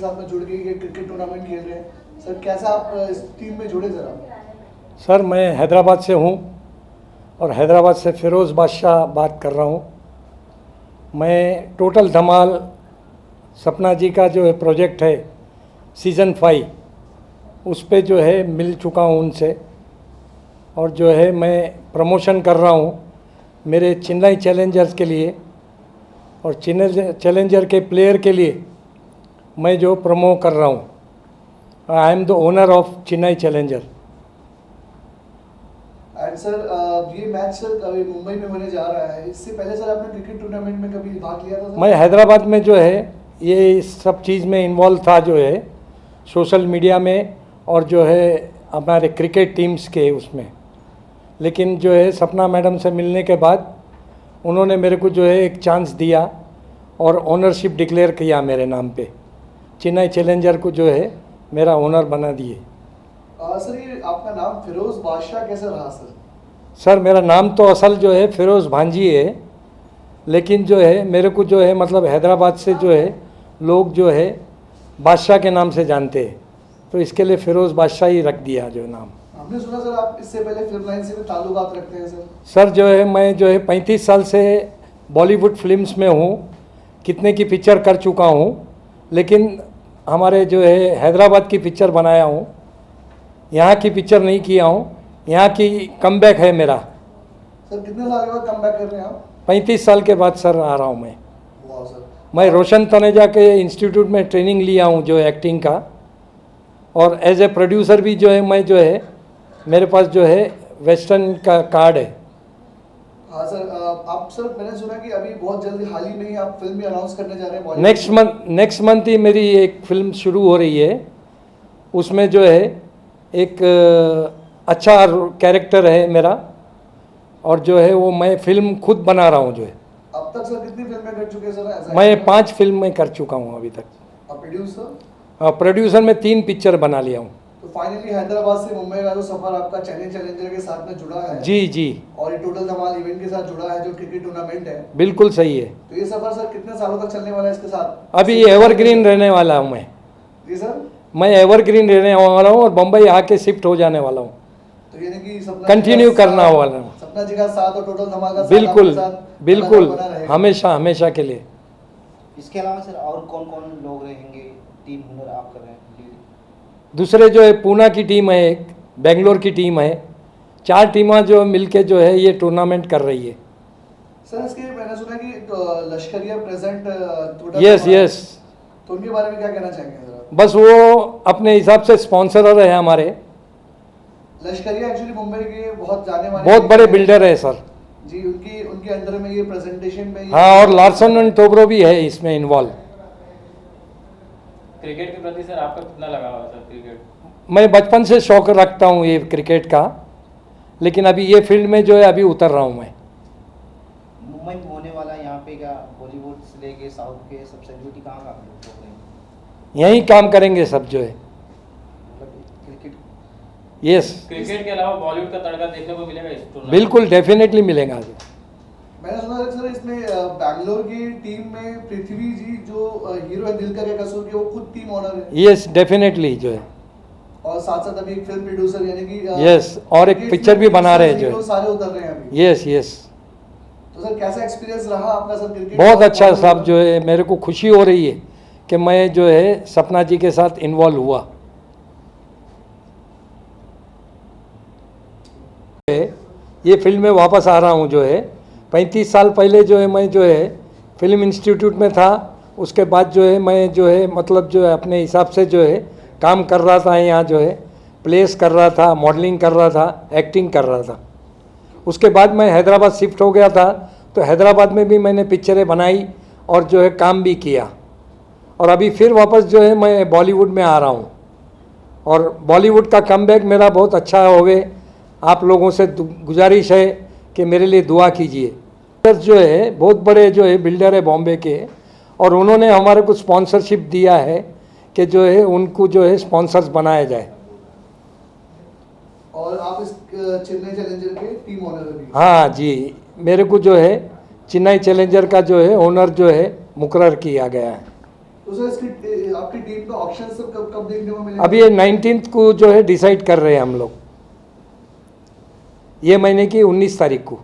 साथ में जुड़ के ये क्रिकेट टूर्नामेंट खेल रहे हैं। सर कैसा आप इस टीम में जुड़े जरा? सर मैं हैदराबाद से हूँ और हैदराबाद से फिरोज़ बादशाह बात कर रहा हूँ। मैं टोटल धमाल सपना जी का जो है प्रोजेक्ट है सीज़न 5, उस पे जो है मिल चुका हूँ उनसे, और जो है मैं प्रमोशन कर रहा हूँ मेरे चेन्नई चैलेंजर्स के लिए, और चेन्नई चैलेंजर के प्लेयर के लिए मैं जो प्रमो कर रहा हूँ। I am the owner of Chennai challenger. And sir ये मैच सर अभी मुंबई में होने जा रहा है, इससे पहले सर आपने क्रिकेट टूर्नामेंट में कभी भाग लिया था सर? मैं हैदराबाद में जो है ये सब चीज़ में इन्वॉल्व था, जो है सोशल मीडिया में और जो है हमारे क्रिकेट टीम्स के उसमें। लेकिन जो है सपना मैडम से मिलने के बाद उन्होंने मेरे को जो है एक चांस दिया और ओनरशिप डिक्लेयर किया मेरे नाम पे। चेन्नई चैलेंजर को जो है मेरा ओनर बना दिए। सर ये आपका नाम फिरोज बादशाह कैसे रहा सर? सर मेरा नाम तो असल जो है फिरोज़ भांजी है, लेकिन जो है मेरे को जो है मतलब हैदराबाद से जो है लोग जो है बादशाह के नाम से जानते हैं, तो इसके लिए फिरोज़ बादशाह ही रख दिया जो नाम। हमने सुना सर आप इससे पहले फिल्म लाइन से भी ताल्लुकात रखते हैं सर? सर जो है मैं जो है 35 साल से बॉलीवुड फिल्म्स में हूँ, कितने की पिक्चर कर चुका हूँ, लेकिन हमारे जो है हैदराबाद की पिक्चर बनाया हूँ, यहाँ की पिक्चर नहीं किया हूँ। यहाँ की कमबैक है मेरा। सर कितने साल के बाद कमबैक कर रहे हैं आप? 35 साल के बाद सर आ रहा हूँ मैं। वाह सर। मैं रोशन तनेजा के इंस्टीट्यूट में ट्रेनिंग लिया हूँ जो एक्टिंग का, और एज ए प्रोड्यूसर भी जो है मैं जो है मेरे पास जो है वेस्टर्न का कार्ड है। हाँ सर आप सर मैंने सुना कि अभी बहुत जल्दी हाल ही में ही आप फिल्म भी अनाउंस करने जा रहे हैं बॉलीवुड। नेक्स्ट मंथ ही मेरी एक फिल्म शुरू हो रही है। उसमें जो है एक अच्छा कैरेक्टर है मेरा, और जो है वो मैं फिल्म खुद बना रहा हूँ जो है। अब तक सर कितनी फिल्में कर चुके हैं सर? मैं 5 फिल्में कर चुका हूँ अभी तक। आप प्रोड्यूसर? हाँ, प्रोड्यूसर में 3 पिक्चर बना लिया हूँ। तो फाइनली हैदराबाद से मुंबई का जो सफर आपका चेन्नई चैलेंजर के साथ में जुड़ा है, जी जी, और ये टोटल धमाल इवेंट के साथ जुड़ा है जो क्रिकेट टूर्नामेंट है, बिल्कुल सही है। तो ये सफर सर कितने सालों तक चलने वाला है इसके साथ? अभी एवरग्रीन रहने वाला हूँ मैं। जी सर। मैं एवरग्रीन रहने वाला हूँ और बम्बई आके शिफ्ट हो जाने वाला हूँ। तो यानी कि सपना कंटिन्यू करना वाला हूँ। सपना जी का साथ और टोटल धमाल का साथ बिल्कुल आपके साथ बिल्कुल, बना रहेगा। हमेशा हमेशा के लिए। इसके अलावा सर और कौन कौन लोग रहेंगे? टीम हुनर आप कर रहे हैं? दूसरे जो है पूना की टीम है, एक बेंगलोर की टीम है, 4 टीमें जो मिलके जो है ये टूर्नामेंट कर रही है। सर इसके मैंने सुना कि लश्करिया प्रेजेंट यस यस, तो उनके बारे में क्या कहना चाहेंगे जरा? बस वो अपने हिसाब से स्पॉन्सरर है हमारे। लश्करिया एक्चुअली मुंबई के बहुत जाने माने बहुत बड़े बिल्डर है सर जी, उनकी उनके अंडर में ये प्रेजेंटेशन में हाँ, और लार्सन एंड टोब्रो भी है इसमें इन्वॉल्व। क्रिकेट के प्रति सर आपका कितना लगाव है सर? क्रिकेट मैं बचपन से शौक रखता हूँ ये क्रिकेट का, लेकिन अभी ये फील्ड में जो है अभी उतर रहा हूँ मैं। मुंबई में होने वाला यहाँ पे क्या बॉलीवुड से लेके साउथ के सब सेलिब्रिटी कहाँ कहाँ पे लोग रहेंगे? यहीं काम करेंगे सब जो है। मतलब क्रिकेट यस, क्रिकेट के अलावा बॉलीवुड का तड़का देखने को मिलेगा इस टूर्नामेंट? बिल्कुल डेफिनेटली मिलेगा। मैंने सुना था सर इसमें बैंगलोर की टीम में पृथ्वी जी जो हीरो है दिल का क्या कसूर के, वो खुद टीम ओनर है। यस डेफिनेटली जो है। और साथ साथ अभी एक फिल्म प्रोड्यूसर यानी कि यस, और एक पिक्चर भी बना रहे हैं जो है। सारे उतर रहे हैं अभी। यस यस, तो सर कैसा एक्सपीरियंस रहा आपका सर क्रिकेट? बहुत अच्छा साहब, जो है मेरे को खुशी हो रही है कि मैं जो है सपना जी के साथ इन्वॉल्व हुआ। ये फिल्म में वापस आ रहा हूँ जो है। 35 साल पहले जो है मैं जो है फिल्म इंस्टीट्यूट में था, उसके बाद जो है मैं जो है मतलब जो है अपने हिसाब से जो है काम कर रहा था, यहाँ जो है प्लेस कर रहा था, मॉडलिंग कर रहा था, एक्टिंग कर रहा था। उसके बाद मैं हैदराबाद शिफ्ट हो गया था, तो हैदराबाद में भी मैंने पिक्चरें बनाई और जो है काम भी किया, और अभी फिर वापस जो है मैं बॉलीवुड में आ रहा हूँ, और बॉलीवुड का कमबैक मेरा बहुत अच्छा होवे। आप लोगों से गुजारिश है कि मेरे लिए दुआ कीजिए। जो है बहुत बड़े जो है बिल्डर है बॉम्बे के, और उन्होंने हमारे को स्पॉन्सरशिप दिया है कि जो है उनको जो है स्पॉन्सर्स बनाया जाए। और आप इस चेन्नई चैलेंजर के टीम ओनर भी? हाँ जी, मेरे को जो है चेन्नई चैलेंजर का जो है ओनर जो है मुकर्रर किया गया है। तो सर इसकी आपकी टीम का ऑप्शन सब कब कब देखने को मिलेगा? अभी ये 19th को जो है डिसाइड कर रहे हैं हम लोग, ये महीने की 19 तारीख को।